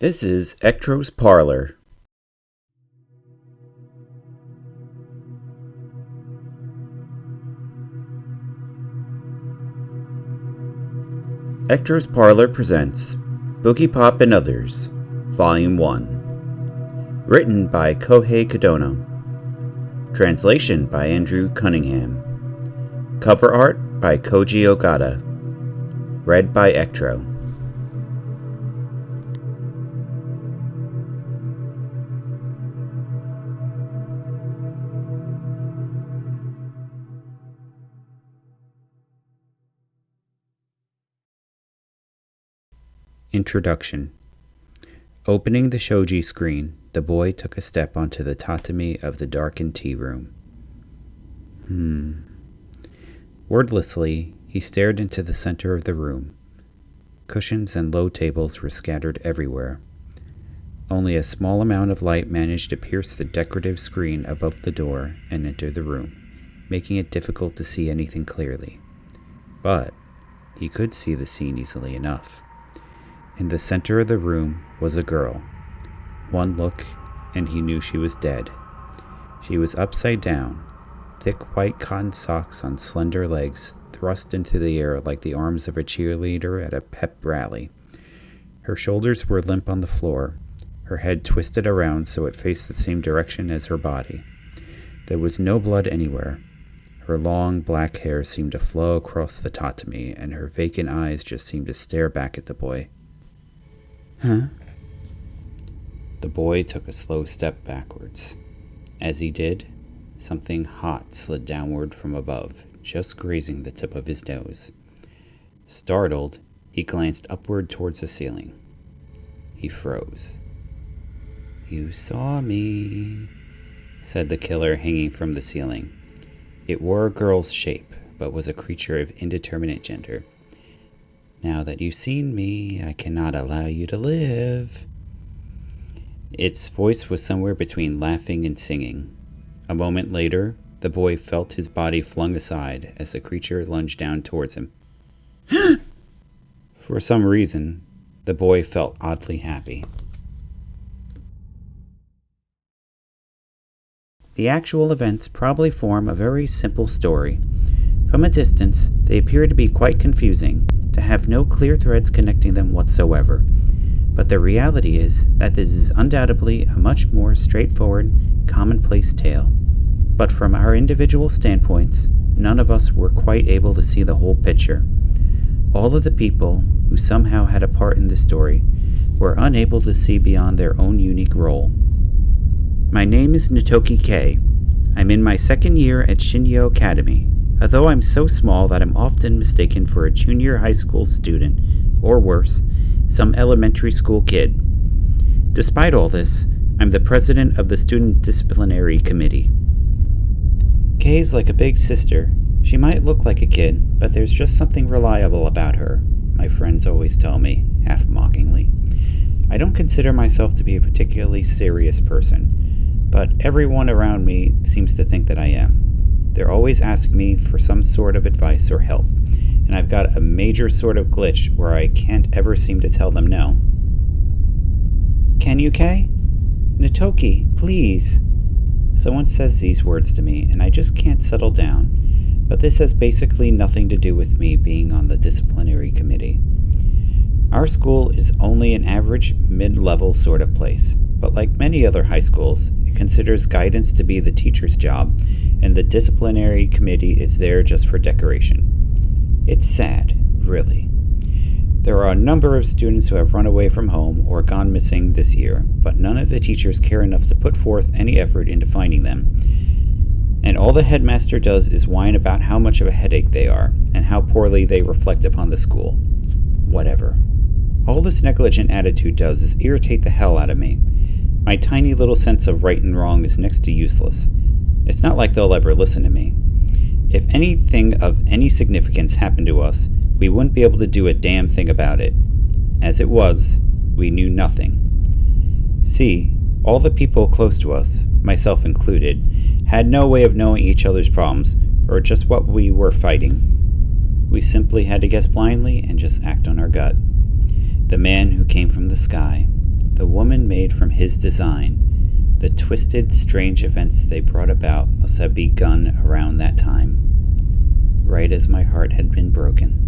This is Ectro's Parlor. Ectro's Parlor presents Boogiepop and Others, Volume 1. Written by Kouhei Kadono. Translation by Andrew Cunningham. Cover art by Kouji Ogata. Read by Ectro. Introduction. Opening the shoji screen, the boy took a step onto the tatami of the darkened tea room. Wordlessly, he stared into the center of the room. Cushions and low tables were scattered everywhere. Only a small amount of light managed to pierce the decorative screen above the door and enter the room, making it difficult to see anything clearly. But he could see the scene easily enough. In the center of the room was a girl. One look, and he knew she was dead. She was upside down, thick white cotton socks on slender legs thrust into the air like the arms of a cheerleader at a pep rally. Her shoulders were limp on the floor, her head twisted around so it faced the same direction as her body. There was no blood anywhere. Her long black hair seemed to flow across the tatami, and her vacant eyes just seemed to stare back at the boy. Huh? The boy took a slow step backwards. As he did, something hot slid downward from above, just grazing the tip of his nose. Startled, he glanced upward towards the ceiling. He froze. "You saw me," said the killer hanging from the ceiling. It wore a girl's shape, but was a creature of indeterminate gender. "Now that you've seen me, I cannot allow you to live." Its voice was somewhere between laughing and singing. A moment later, the boy felt his body flung aside as the creature lunged down towards him. For some reason, the boy felt oddly happy. The actual events probably form a very simple story. From a distance, they appear to be quite confusing, to have no clear threads connecting them whatsoever. But the reality is that this is undoubtedly a much more straightforward, commonplace tale. But from our individual standpoints, none of us were quite able to see the whole picture. All of the people who somehow had a part in the story were unable to see beyond their own unique role. My name is Nitoki K. I'm in my second year at Shinyo Academy, although I'm so small that I'm often mistaken for a junior high school student, or worse, some elementary school kid. Despite all this, I'm the president of the Student Disciplinary Committee. Kay's like a big sister. She might look like a kid, but there's just something reliable about her, my friends always tell me, half mockingly. I don't consider myself to be a particularly serious person, but everyone around me seems to think that I am. They're always asking me for some sort of advice or help, and I've got a major sort of glitch where I can't ever seem to tell them no. "Can you, Kay? Nitoki, please." Someone says these words to me, and I just can't settle down. But this has basically nothing to do with me being on the disciplinary committee. Our school is only an average, mid-level sort of place, but like many other high schools, it considers guidance to be the teacher's job, and the disciplinary committee is there just for decoration. It's sad, really. There are a number of students who have run away from home or gone missing this year, but none of the teachers care enough to put forth any effort into finding them. And all the headmaster does is whine about how much of a headache they are, and how poorly they reflect upon the school. Whatever. All this negligent attitude does is irritate the hell out of me. My tiny little sense of right and wrong is next to useless. It's not like they'll ever listen to me. If anything of any significance happened to us, we wouldn't be able to do a damn thing about it. As it was, we knew nothing. See, all the people close to us, myself included, had no way of knowing each other's problems, or just what we were fighting. We simply had to guess blindly and just act on our gut. The man who came from the sky, the woman made from his design. The twisted, strange events they brought about must have begun around that time, right as my heart had been broken.